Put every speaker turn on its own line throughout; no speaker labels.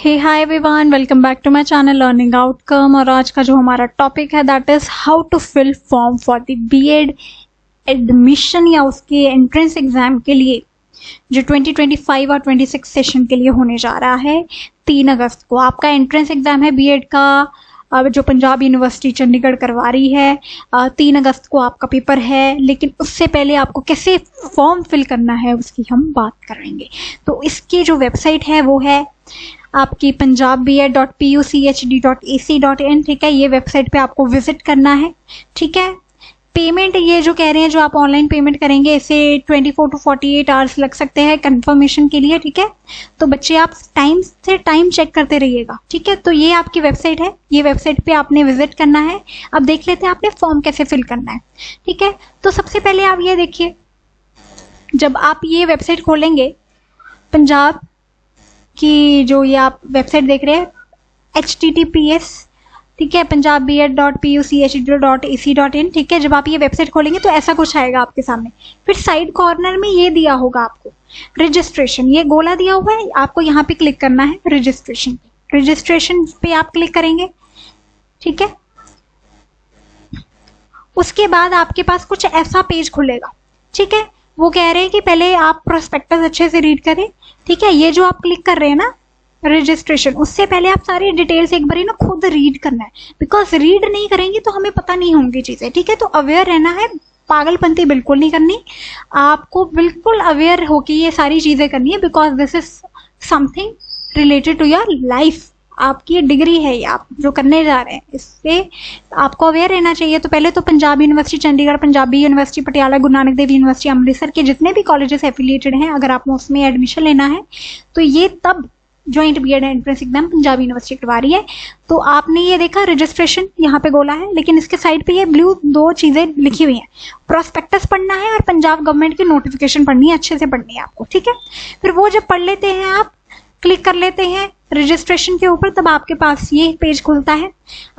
Hey hi everyone, welcome back to my channel learning outcome. और आज का जो हमारा टॉपिक है that is how to fill form for the B Ed admission या उसके एंट्रेंस एग्जाम के लिए जो 2025 और 26 सेशन के लिए होने जा रहा है 3 अगस्त को। आपका एंट्रेंस एग्जाम है बीएड का, जो पंजाब यूनिवर्सिटी चंडीगढ़ करवा रही है। 3 अगस्त को आपका पेपर है, लेकिन उससे पहले आपको कैसे फॉर्म फिल करना है उसकी हम बात करेंगे। तो इसकी जो वेबसाइट है वो है आपकी punjabba.puchd.ac.in। ठीक है, ये वेबसाइट पे आपको विजिट करना है। ठीक है, पेमेंट ये जो कह रहे हैं जो आप ऑनलाइन पेमेंट करेंगे इसे 24 to 48 आवर्स लग सकते हैं कंफर्मेशन के लिए। ठीक है, तो बच्चे आप टाइम से टाइम चेक करते रहिएगा। ठीक है, तो ये आपकी वेबसाइट है, ये वेबसाइट पे आपने विजिट करना है। अब देख लेते हैं आपने फॉर्म कैसे फिल करना है। ठीक है, तो सबसे पहले आप ये देखिए, जब आप ये वेबसाइट खोलेंगे पंजाब की जो ये आप वेबसाइट देख रहे हैं https, ठीक है, punjabba.puchd.ac.in। ठीक है, जब आप ये वेबसाइट खोलेंगे तो ऐसा कुछ आएगा आपके सामने। फिर साइड कॉर्नर में ये दिया होगा आपको रजिस्ट्रेशन, ये गोला दिया हुआ है, आपको यहाँ पे क्लिक करना है रजिस्ट्रेशन पे। रजिस्ट्रेशन पे आप क्लिक करेंगे। ठीक है, उसके बाद आपके पास कुछ ऐसा पेज खुलेगा। ठीक है, वो कह रहे हैं कि पहले आप प्रोस्पेक्टस अच्छे से रीड करें। ठीक है, ये जो आप क्लिक कर रहे हैं ना रजिस्ट्रेशन, उससे पहले आप सारी डिटेल्स एक बार ना खुद रीड करना है, बिकॉज रीड नहीं करेंगे तो हमें पता नहीं होंगी चीजें। ठीक है, तो अवेयर रहना है, पागलपंती बिल्कुल नहीं करनी, आपको बिल्कुल अवेयर होके ये सारी चीजें करनी है, because this is something related to your life. आपकी डिग्री है ये, आप जो करने जा रहे हैं इससे आपको अवेयर रहना चाहिए। तो पहले तो Punjab university Chandigarh, Punjabi university Patiala, Guru Nanak Dev university Amritsar के जितने भी कॉलेजेस एफिलिएटेड हैं, अगर आप उसमें एडमिशन लेना है तो ये तब joint B Ed entrance exam Punjab university करवा रही है। तो आपने ये देखा रजिस्ट्रेशन यहाँ पे गोला है, लेकिन इसके साइड पे ये ब्लू 2 चीजें लिखी हुई हैं, प्रोस्पेक्टस पढ़ना है और पंजाब गवर्नमेंट की नोटिफिकेशन पढ़नी है, अच्छे से पढ़नी है आपको। ठीक है, फिर वो जब पढ़ लेते हैं आप, क्लिक कर लेते हैं रजिस्ट्रेशन के ऊपर, तब आपके पास ये पेज खुलता है।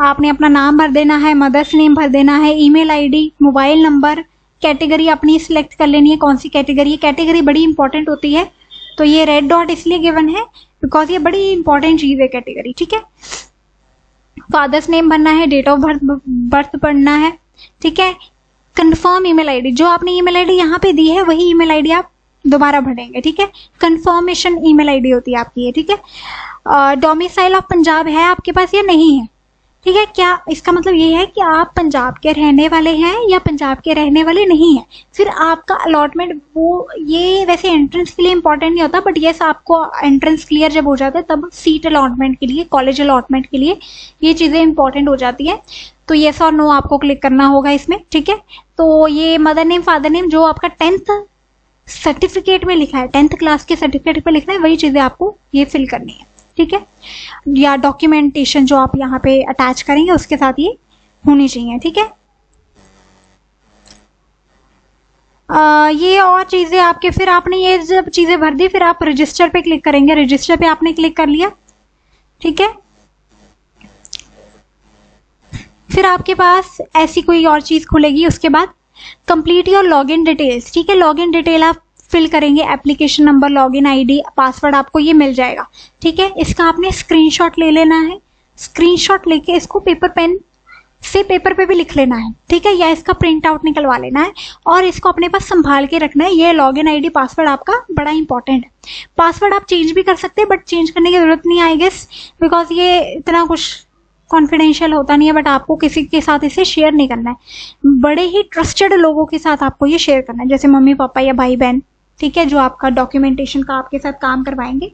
आपने अपना नाम भर देना है, मदर्स नेम भर देना है, email ID, mobile number, category अपनी सिलेक्ट कर लेनी है, कौन सी कैटेगरी है। कैटेगरी बड़ी इंपॉर्टेंट होती है, तो ये रेड डॉट इसलिए गिवन है बिकॉज ये बड़ी इंपॉर्टेंट चीज है कैटेगरी। ठीक है, फादर्स नेम भरना है, डेट ऑफ बर्थ पढ़ना है। ठीक है, कंफर्म ईमेल आईडी, जो आपने ईमेल आईडी यहाँ पे दी है वही ईमेल आईडी आप दोबारा भरेंगे। ठीक है, कंफर्मेशन ईमेल आईडी होती है आपकी ये। ठीक है, डोमिसाइल ऑफ पंजाब है आपके पास या नहीं है। ठीक है, क्या इसका मतलब ये है कि आप पंजाब के रहने वाले हैं या पंजाब के रहने वाले नहीं हैं। फिर आपका अलॉटमेंट, वो ये वैसे एंट्रेंस के लिए इंपॉर्टेंट नहीं होता, बट यस आपको एंट्रेंस क्लियर जब हो जाता है तब सीट अलॉटमेंट के लिए, कॉलेज अलॉटमेंट के लिए ये चीजें इंपॉर्टेंट हो जाती है। तो येस और नो आपको क्लिक करना होगा इसमें। ठीक है, तो ये मदर नेम, फादर नेम, जो आपका 10th सर्टिफिकेट में लिखा है, 10th क्लास के सर्टिफिकेट पे लिखना है, वही चीजें आपको ये फिल करनी है। ठीक है, या डॉक्यूमेंटेशन जो आप यहाँ पे अटैच करेंगे उसके साथ ये होनी चाहिए। ठीक है, ये और चीजें आपके, फिर आपने ये जब चीजें भर दी फिर आप रजिस्टर पे क्लिक करेंगे। रजिस्टर पे आपने क्लिक कर लिया। ठीक है, फिर आपके पास ऐसी कोई और चीज खुलेगी। उसके बाद कंप्लीट योर लॉगिन डिटेल्स। ठीक है, लॉगिन डिटेल आप फिल करेंगे, application number, login ID, password आपको ये मिल जाएगा। ठीक है, इसका आपने स्क्रीनशॉट ले लेना है, स्क्रीनशॉट लेके इसको पेपर पेन से पेपर पे भी लिख लेना है। ठीक है, या इसका प्रिंट आउट निकलवा लेना है और इसको अपने पास संभाल के रखना है। ये लॉगिन आईडी, पासवर्ड आपका बड़ा इंपॉर्टेंट है। पासवर्ड आप चेंज भी कर सकते हैं, बट चेंज करने की जरूरत नहीं आई गेस, बिकॉज ये इतना कुछ कॉन्फिडेंशियल होता नहीं है, बट आपको किसी के साथ इसे शेयर नहीं करना है। बड़े ही ट्रस्टेड लोगों के साथ आपको ये शेयर करना है, जैसे मम्मी पापा या भाई बहन। ठीक है, जो आपका डॉक्यूमेंटेशन का आपके साथ काम करवाएंगे,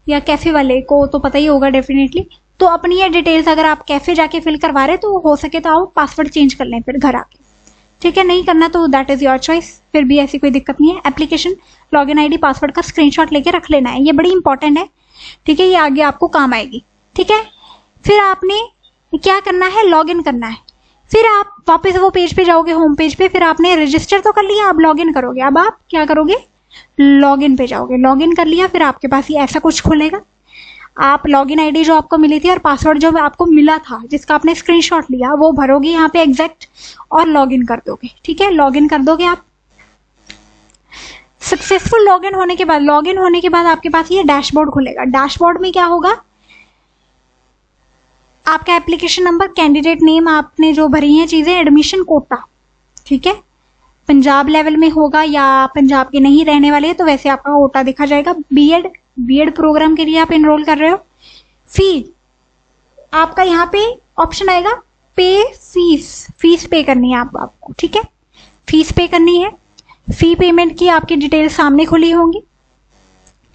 या कैफे वाले को तो पता ही होगा डेफिनेटली। तो अपनी ये डिटेल्स अगर आप कैफे जाके फिल करवा रहे तो हो सके तो आप पासवर्ड चेंज कर लें फिर घर आके। ठीक है, नहीं करना तो दैट इज योर चॉइस, फिर भी ऐसी कोई दिक्कत नहीं है। एप्लीकेशन, लॉगिन आईडी, पासवर्ड का स्क्रीनशॉट लेके रख लेना है, ये बड़ी इंपॉर्टेंट है। ठीक है, ये आगे आपको काम आएगी। ठीक है, फिर आपने क्या करना है, लॉगिन करना है। फिर आप वापस वो पेज पे जाओगे, होम पेज पे। फिर आपने रजिस्टर तो कर लिया, अब लॉगिन करोगे। अब आप क्या करोगे, लॉगिन पे जाओगे। लॉगिन कर लिया, फिर आपके पास ये ऐसा कुछ खुलेगा। आप लॉगिन आईडी जो आपको मिली थी और पासवर्ड जो आपको मिला था जिसका आपने स्क्रीनशॉट लिया वो भरोगे यहाँ पे एग्जैक्ट और लॉगिन कर दोगे। ठीक है, लॉगिन कर दोगे आप। सक्सेसफुल लॉगिन होने के बाद आपके पास ये डैशबोर्ड खुलेगा। डैशबोर्ड में क्या होगा, आपका एप्लीकेशन नंबर, कैंडिडेट नेम आपने जो भरी हैं चीजें, एडमिशन कोटा, ठीक है, पंजाब लेवल में होगा या पंजाब के नहीं रहने वाले तो वैसे आपका कोटा देखा जाएगा। बीएड प्रोग्राम के लिए आप एनरोल कर रहे हो। फी आपका यहाँ पे ऑप्शन आएगा पे फीस पे करनी है आपको, ठीक है, फीस पे करनी है। फी पेमेंट की आपकी डिटेल सामने खुली होंगी,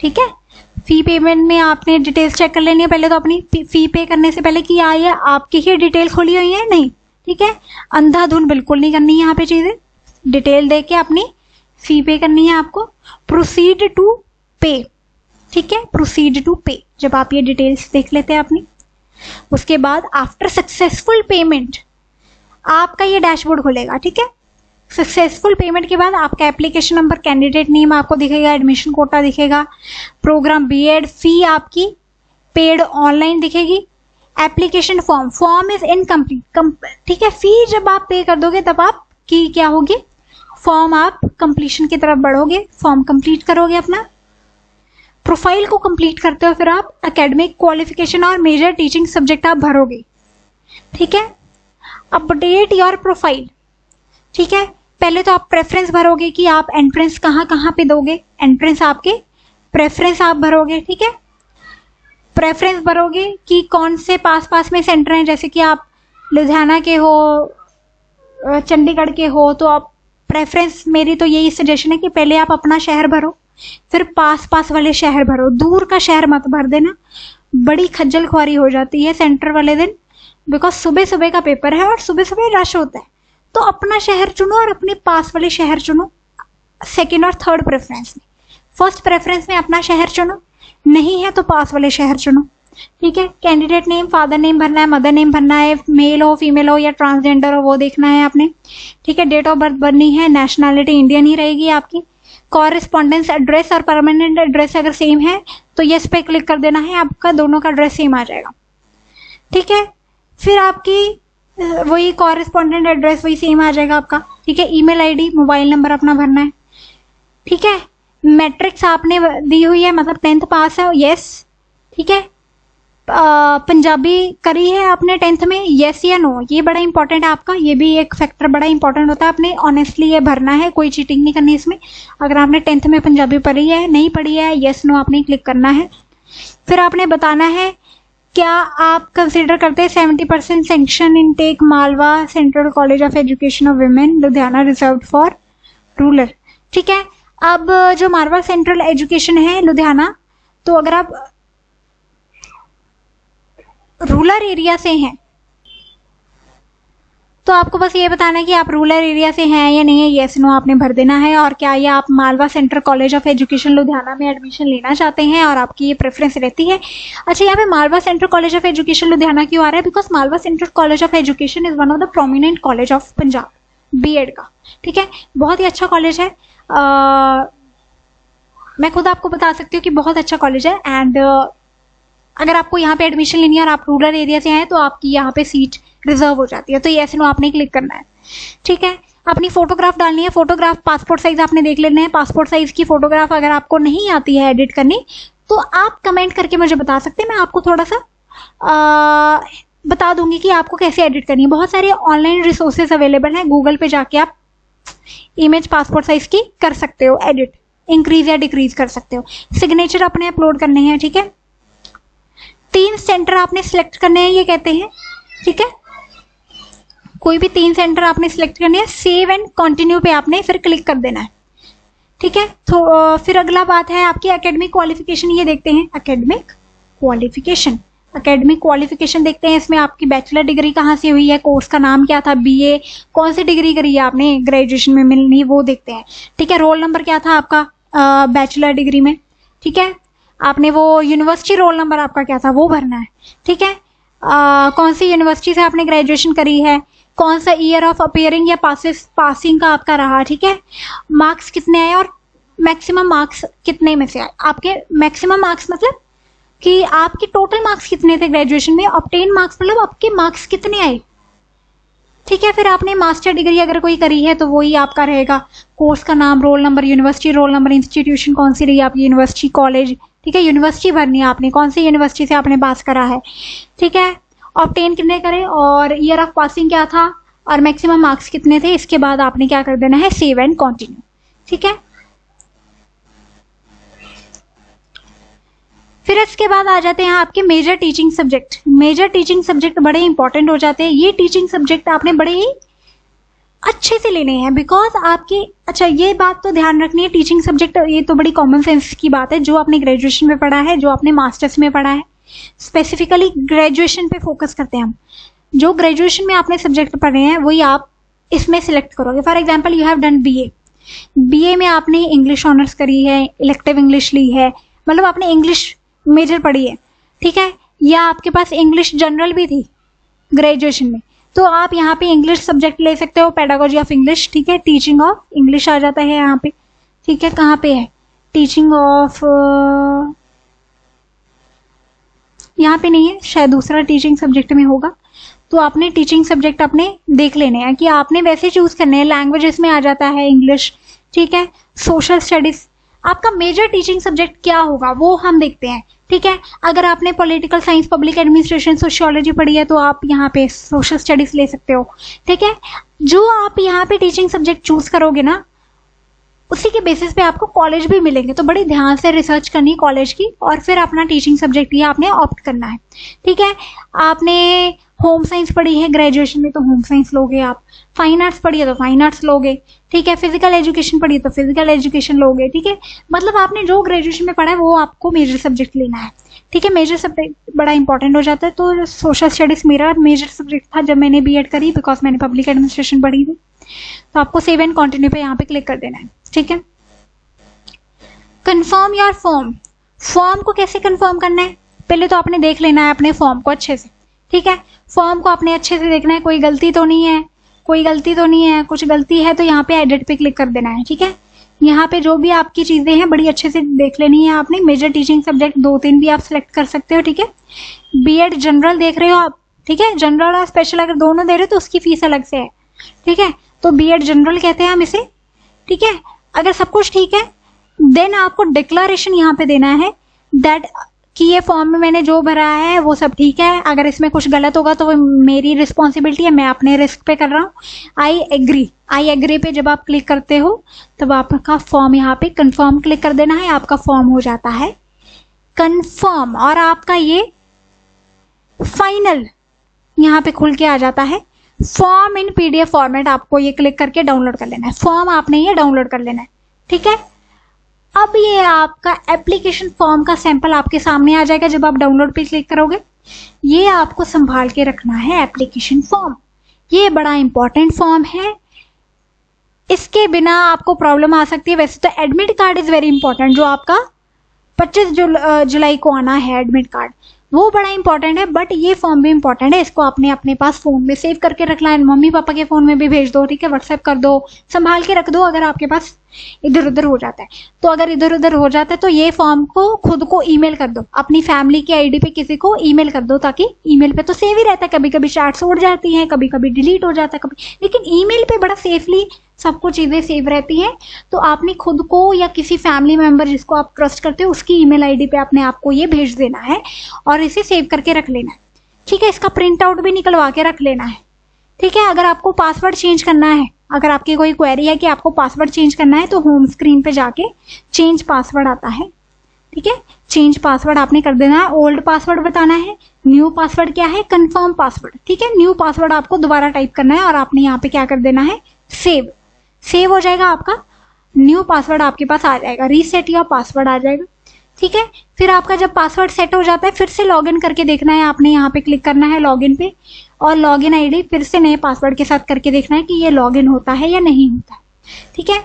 ठीक है। फी पेमेंट में आपने डिटेल्स चेक कर लेनी है पहले तो अपनी, फी पे करने से पहले कि ये आपकी ही डिटेल खुली हुई है नहीं, ठीक है। अंधाधुन बिल्कुल नहीं करनी है यहाँ पे चीजें, डिटेल देके अपनी फी पे करनी है आपको। प्रोसीड टू पे, ठीक है, प्रोसीड टू पे जब आप ये डिटेल्स देख लेते हैं अपनी, उसके बाद आफ्टर सक्सेसफुल पेमेंट आपका ये डैशबोर्ड खुलेगा, ठीक है। सक्सेसफुल पेमेंट के बाद आपका एप्लीकेशन नंबर, कैंडिडेट नेम आपको दिखेगा, एडमिशन कोटा दिखेगा, प्रोग्राम बीएड, फी आपकी पेड ऑनलाइन दिखेगी, एप्लीकेशन फॉर्म इज इनकम्प्लीट, ठीक है। फी जब आप पे कर दोगे तब आपकी क्या होगी, फॉर्म आप कंप्लीशन की तरफ बढ़ोगे, फॉर्म कंप्लीट करोगे अपना। प्रोफाइल को कंप्लीट करते हो फिर आप एकेडमिक क्वालिफिकेशन और मेजर टीचिंग सब्जेक्ट आप भरोगे, ठीक है। अपडेट योर प्रोफाइल, ठीक है। पहले तो आप प्रेफरेंस भरोगे कि आप एंट्रेंस कहाँ पे दोगे, एंट्रेंस आपके प्रेफरेंस आप भरोगे, ठीक है। प्रेफरेंस भरोगे कि कौन से पास में सेंटर हैं, जैसे कि आप लुधियाना के हो, चंडीगढ़ के हो, तो आप प्रेफरेंस, मेरी तो यही सजेशन है कि पहले आप अपना शहर भरो, फिर पास वाले शहर भरो, दूर का शहर मत भर देना, बड़ी खज्जल खुआरी हो जाती है सेंटर वाले दिन, बिकॉज सुबह का पेपर है और सुबह रश होता है। तो अपना शहर चुनो और अपने पास वाले शहर चुनो सेकंड और थर्ड प्रेफरेंस में। फर्स्ट प्रेफरेंस में अपना शहर चुनो, नहीं है तो पास वाले शहर चुनो, ठीक है। कैंडिडेट नेम, फादर नेम भरना है, मदर नेम भरना है, मेल हो फीमेल हो या ट्रांसजेंडर हो वो देखना है आपने, ठीक है। डेट ऑफ बर्थ भरनी है, नेशनैलिटी इंडियन ही रहेगी आपकी। कॉरेस्पॉन्डेंस एड्रेस और परमानेंट एड्रेस अगर सेम है तो यस पे क्लिक कर देना है, आपका दोनों का एड्रेस सेम आ जाएगा, ठीक है। फिर आपकी वही कॉरेस्पॉन्डेंट एड्रेस वही सेम आ जाएगा आपका, ठीक है। ईमेल आईडी, मोबाइल नंबर अपना भरना है, ठीक है। मैट्रिक्स आपने दी हुई है, मतलब 10th पास है, यस, ठीक है। पंजाबी करी है आपने 10th में, यस या नो, ये बड़ा इंपॉर्टेंट है आपका, ये भी एक फैक्टर बड़ा इंपॉर्टेंट होता है, आपने ऑनेस्टली ये भरना है, कोई चीटिंग नहीं करनी इसमें। अगर आपने 10th में पंजाबी पढ़ी है, नहीं पढ़ी है, यस नो आपने क्लिक करना है। फिर आपने बताना है क्या आप कंसिडर करते हैं 70% sanction intake Malwa central college of education of women Ludhiana reserve for rural, ठीक है। अब जो मालवा सेंट्रल एजुकेशन है लुधियाना, तो अगर आप रूरल एरिया से हैं तो आपको बस ये बताना है कि आप रूरल एरिया से हैं या नहीं है, येस नो आपने भर देना है। और क्या ये आप Malwa central college of education Ludhiana में एडमिशन लेना चाहते हैं और आपकी ये प्रेफरेंस रहती है। अच्छा, यहाँ पे Malwa central college of education Ludhiana क्यों आ रहा है, because Malwa central college of education is one of the prominent college of Punjab B Ed का, ठीक है। बहुत ही अच्छा कॉलेज है, मैं खुद आपको बता सकती हूँ कि बहुत अच्छा कॉलेज है। एंड अगर आपको यहाँ पे एडमिशन लेनी है और आप रूरल एरिया से हैं तो आपकी यहाँ पे सीट रिजर्व हो जाती है, तो ये ऐसे नो आपने क्लिक करना है, ठीक है। अपनी फोटोग्राफ डालनी है, फोटोग्राफ पासपोर्ट साइज आपने देख लेना है। पासपोर्ट साइज की फोटोग्राफ अगर आपको नहीं आती है एडिट करनी तो आप कमेंट करके मुझे बता सकते हैं, मैं आपको थोड़ा सा बता दूंगी कि आपको कैसे एडिट करनी है। बहुत सारे ऑनलाइन रिसोर्सेज अवेलेबल हैं, गूगल पे जाके आप इमेज पासपोर्ट साइज की कर सकते हो एडिट, इंक्रीज या डिक्रीज कर सकते हो। सिग्नेचर अपने अपलोड करने हैं, ठीक है। 3 सेंटर आपने सिलेक्ट करने हैं ये कहते हैं, ठीक है। कोई भी 3 सेंटर आपने सिलेक्ट करने हैं, सेव एंड कंटिन्यू पे आपने फिर क्लिक कर देना है, ठीक है। तो फिर अगला बात है आपकी एकेडमिक क्वालिफिकेशन, ये देखते हैं एकेडमिक क्वालिफिकेशन देखते हैं। इसमें आपकी बैचलर डिग्री कहाँ से हुई है, कोर्स का नाम क्या था, बीए कौन सी डिग्री करी है आपने ग्रेजुएशन में मिलनी वो देखते हैं, ठीक है। रोल नंबर क्या था आपका बैचलर डिग्री में, ठीक है। आपने वो यूनिवर्सिटी रोल नंबर आपका क्या था वो भरना है, ठीक है। कौन सी यूनिवर्सिटी से आपने ग्रेजुएशन करी है, कौन सा ईयर ऑफ अपीयरिंग या पासिंग का आपका रहा, ठीक है। मार्क्स कितने आए और मैक्सिमम मार्क्स कितने में से आए। आपके मैक्सिमम मार्क्स मतलब कि आपके टोटल मार्क्स कितने थे ग्रेजुएशन में, ऑब्टेन मार्क्स मतलब आपके मार्क्स कितने आए, ठीक है। फिर आपने मास्टर डिग्री अगर कोई करी है तो वही आपका रहेगा, कोर्स का नाम, roll number, university roll number, institution कौन सी रही आपकी यूनिवर्सिटी कॉलेज, ठीक है। यूनिवर्सिटी भरनी है आपने, कौन सी यूनिवर्सिटी से आपने पास करा है, ठीक है। ऑब्टेन कितने करे और ईयर ऑफ पासिंग क्या था और मैक्सिमम मार्क्स कितने थे। इसके बाद आपने क्या कर देना है, सेव एंड कंटिन्यू। ठीक है, फिर इसके बाद आ जाते हैं आपके major teaching subject. Major teaching subject बड़े इंपॉर्टेंट हो जाते हैं। ये टीचिंग सब्जेक्ट आपने बड़े ही अच्छे से लेने हैं बिकॉज आपके, अच्छा ये बात तो ध्यान रखनी है, टीचिंग सब्जेक्ट ये तो बड़ी कॉमन सेंस की बात है, जो आपने ग्रेजुएशन में पढ़ा है, जो आपने मास्टर्स में पढ़ा है। स्पेसिफिकली ग्रेजुएशन पे फोकस करते हैं हम। जो ग्रेजुएशन में आपने सब्जेक्ट पढ़े हैं वही आप इसमें सिलेक्ट करोगे। For example you have done BA, BA में आपने इंग्लिश ऑनर्स करी है, इलेक्टिव इंग्लिश ली है, मतलब आपने इंग्लिश मेजर पढ़ी है। ठीक है, या आपके पास इंग्लिश जनरल भी थी ग्रेजुएशन में, तो आप यहाँ पे इंग्लिश सब्जेक्ट ले सकते हो, पेडागोजी ऑफ इंग्लिश। ठीक है, टीचिंग ऑफ इंग्लिश आ जाता है यहाँ पे। ठीक है, कहाँ पे है, टीचिंग ऑफ, यहाँ पे नहीं है, शायद दूसरा टीचिंग सब्जेक्ट में होगा। तो आपने टीचिंग सब्जेक्ट अपने देख लेने हैं कि आपने वैसे चूज करने हैं। लैंग्वेजेस में आ जाता है इंग्लिश। ठीक है, सोशल स्टडीज, आपका मेजर टीचिंग सब्जेक्ट क्या होगा वो हम देखते हैं। ठीक है, अगर आपने political science, public administration, sociology पढ़ी है तो आप यहाँ पे सोशल स्टडीज ले सकते हो। ठीक है, जो आप यहाँ पे टीचिंग सब्जेक्ट चूज करोगे ना, उसी के बेसिस पे आपको कॉलेज भी मिलेंगे। तो बड़ी ध्यान से रिसर्च करनी कॉलेज की और फिर अपना टीचिंग सब्जेक्ट ये आपने ऑप्ट करना है। ठीक है, आपने होम साइंस पढ़ी है ग्रेजुएशन में तो होम साइंस लोगे आप, फाइन आर्ट्स पढ़ी है तो फाइन आर्ट्स लोगे। ठीक है, फिजिकल एजुकेशन पढ़ी है तो फिजिकल एजुकेशन लोगे। ठीक है, मतलब आपने जो ग्रेजुएशन में पढ़ा है वो आपको मेजर सब्जेक्ट लेना है। ठीक है, मेजर सब्जेक्ट बड़ा इंपॉर्टेंट हो जाता है। तो सोशल स्टडीज मेरा मेजर सब्जेक्ट था जब मैंने बीएड करी, बिकॉज मैंने पब्लिक एडमिनिस्ट्रेशन पढ़ी थी। तो आपको सेव एंड कंटिन्यू पे यहाँ पे क्लिक कर देना है। ठीक है, कंफर्म योर फॉर्म। फॉर्म को कैसे कंफर्म करना है, पहले तो आपने देख लेना है अपने फॉर्म को अच्छे से। ठीक है, फॉर्म को आपने अच्छे से देखना है, कोई गलती तो नहीं है, कोई गलती तो नहीं है, कुछ गलती है तो यहाँ पे एडिट पे क्लिक कर देना है। ठीक है, यहाँ पे जो भी आपकी चीजें हैं बड़ी अच्छे से देख लेनी है आपने। मेजर टीचिंग सब्जेक्ट 2-3 भी आप सिलेक्ट कर सकते हो। ठीक है, बीएड जनरल देख रहे हो आप, ठीक है, जनरल और स्पेशल अगर दोनों दे रहे हो तो उसकी फीस अलग से है। ठीक है, तो बीएड जनरल कहते हैं हम इसे। ठीक है, अगर सब कुछ ठीक है देन आपको डिक्लेरेशन यहाँ पे देना है दैट कि ये फॉर्म में मैंने जो भरा है वो सब ठीक है। अगर इसमें कुछ गलत होगा तो वो मेरी रिस्पॉन्सिबिलिटी है, मैं अपने रिस्क पे कर रहा हूँ। आई एग्री पे जब आप क्लिक करते हो तब आपका फॉर्म यहाँ पे कंफर्म क्लिक कर देना है, आपका फॉर्म हो जाता है कंफर्म और आपका ये फाइनल यहाँ पे खुल के आ जाता है। फॉर्म इन पीडीएफ फॉर्मेट आपको ये क्लिक करके डाउनलोड कर लेना है। फॉर्म आपने ये डाउनलोड कर लेना है। ठीक है, अब ये आपका एप्लीकेशन फॉर्म का सैंपल आपके सामने आ जाएगा जब आप डाउनलोड पे क्लिक करोगे। ये आपको संभाल के रखना है एप्लीकेशन फॉर्म, ये बड़ा इंपॉर्टेंट फॉर्म है, इसके बिना आपको प्रॉब्लम आ सकती है। वैसे तो admit card is very important, जो आपका 25 जुलाई को आना है एडमिट कार्ड, वो बड़ा इंपॉर्टेंट है, बट ये फॉर्म भी इंपॉर्टेंट है। इसको आपने अपने पास फोन में सेव करके रखना है, मम्मी पापा के फोन में भी भेज दो। ठीक है, व्हाट्सएप कर दो, संभाल के रख दो। अगर आपके पास इधर उधर हो जाता है तो अगर इधर उधर हो जाता है तो ये फॉर्म को खुद को ईमेल कर दो, अपनी फैमिली की आईडी पे किसी को ईमेल कर दो, ताकि ईमेल पे तो सेव ही रहता है। कभी कभी चैट्स उड़ जाती हैं, कभी कभी डिलीट हो जाता है, कभी, लेकिन ईमेल पे बड़ा सेफली सबको चीजें सेव रहती हैं। तो आपने खुद को या किसी फैमिली मेंबर जिसको आप ट्रस्ट करते हो उसकी ईमेल आईडी पे अपने आप को ये भेज देना है और इसे सेव करके रख लेना है। ठीक है, इसका प्रिंट आउट भी निकलवा के रख लेना है। ठीक है, अगर आपको पासवर्ड चेंज करना है, अगर आपकी कोई क्वेरी है कि आपको पासवर्ड चेंज करना है तो होम स्क्रीन पे जाके चेंज पासवर्ड आता है। ठीक है, चेंज पासवर्ड आपने कर देना है, ओल्ड पासवर्ड बताना है, न्यू पासवर्ड क्या है, कंफर्म पासवर्ड। ठीक है, न्यू पासवर्ड आपको दोबारा टाइप करना है और आपने यहाँ पे क्या कर देना है, सेव हो जाएगा, आपका न्यू पासवर्ड आपके पास आ जाएगा, रीसेट योर पासवर्ड आ जाएगा। ठीक है, फिर आपका जब पासवर्ड सेट हो जाता है फिर से लॉगिन करके देखना है, आपने यहाँ पे क्लिक करना है लॉगिन पे और लॉगिन आईडी फिर से नए पासवर्ड के साथ करके देखना है कि ये लॉगिन होता है या नहीं होता है। ठीक है,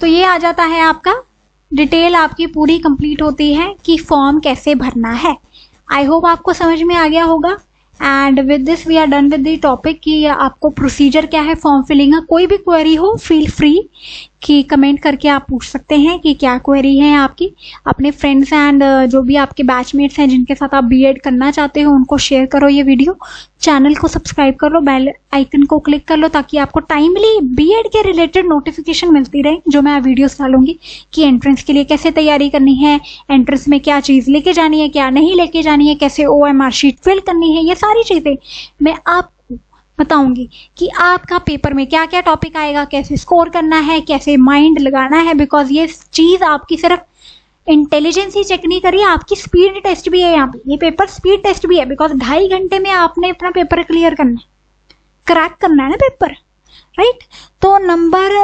तो ये आ जाता है आपका डिटेल, आपकी पूरी कंप्लीट होती है कि फॉर्म कैसे भरना है। आई होप आपको समझ में आ गया होगा। And with this we are done with the topic कि आपको प्रोसीजर क्या है फॉर्म फिलिंग का। कोई भी क्वेरी हो फील फ्री कि कमेंट करके आप पूछ सकते हैं कि क्या क्वेरी है आपकी। अपने फ्रेंड्स एंड जो भी आपके बैचमेट्स हैं जिनके साथ आप बीएड करना चाहते हो उनको शेयर करो ये वीडियो। चैनल को सब्सक्राइब कर लो, बेल आइकन को क्लिक कर लो ताकि आपको टाइमली बीएड के रिलेटेड नोटिफिकेशन मिलती रहे जो मैं वीडियोस डालूंगी कि एंट्रेंस के लिए कैसे तैयारी करनी है, एंट्रेंस में क्या चीज़ लेके जानी है, क्या नहीं लेके जानी है, कैसे OMR शीट फिल करनी है, ये सारी चीज़ें मैं आपको बताऊंगी कि आपका पेपर में क्या क्या टॉपिक आएगा, कैसे स्कोर करना है, कैसे माइंड लगाना है। बिकॉज ये चीज़ आपकी सिर्फ इंटेलिजेंस ही चेक नहीं करिए, आपकी स्पीड टेस्ट भी है यहाँ पे। ये पेपर स्पीड टेस्ट भी है बिकॉज 2.5 घंटे में आपने अपना पेपर क्लियर करना है, क्रैक करना है ना पेपर, राइट। तो नंबर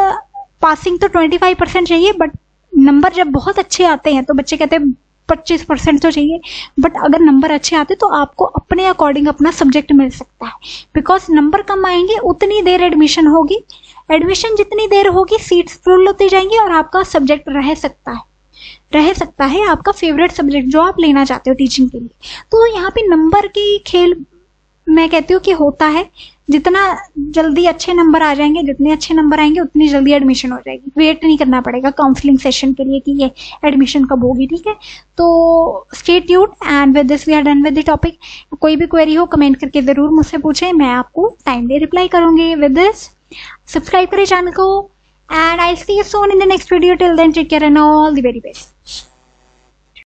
पासिंग तो 25% चाहिए, बट नंबर जब बहुत अच्छे आते हैं तो बच्चे कहते हैं 25% तो चाहिए, बट अगर नंबर अच्छे आते तो आपको अपने अकॉर्डिंग अपना सब्जेक्ट मिल सकता है। बिकॉज नंबर कम आएंगे उतनी देर एडमिशन होगी, एडमिशन जितनी देर होगी सीट्स फुल होती जाएंगी और आपका सब्जेक्ट रह सकता है आपका फेवरेट सब्जेक्ट जो आप लेना चाहते हो टीचिंग के लिए। तो यहाँ पे नंबर की खेल मैं कहती हूँ कि होता है, जितना जल्दी अच्छे नंबर आ जाएंगे, जितने अच्छे नंबर आएंगे उतनी जल्दी एडमिशन हो जाएगी। वेट नहीं करना पड़ेगा काउंसलिंग सेशन के लिए कि ये एडमिशन कब होगी, ठीक है। तो stay tuned and with this we are done with the topic. कोई भी क्वेरी हो कमेंट करके जरूर मुझसे पूछें, मैं आपको टाइमली रिप्लाई करूंगी। विद दिस सब्सक्राइब करें चैनल को and I see you soon in the next video. Till then take care and all the very best.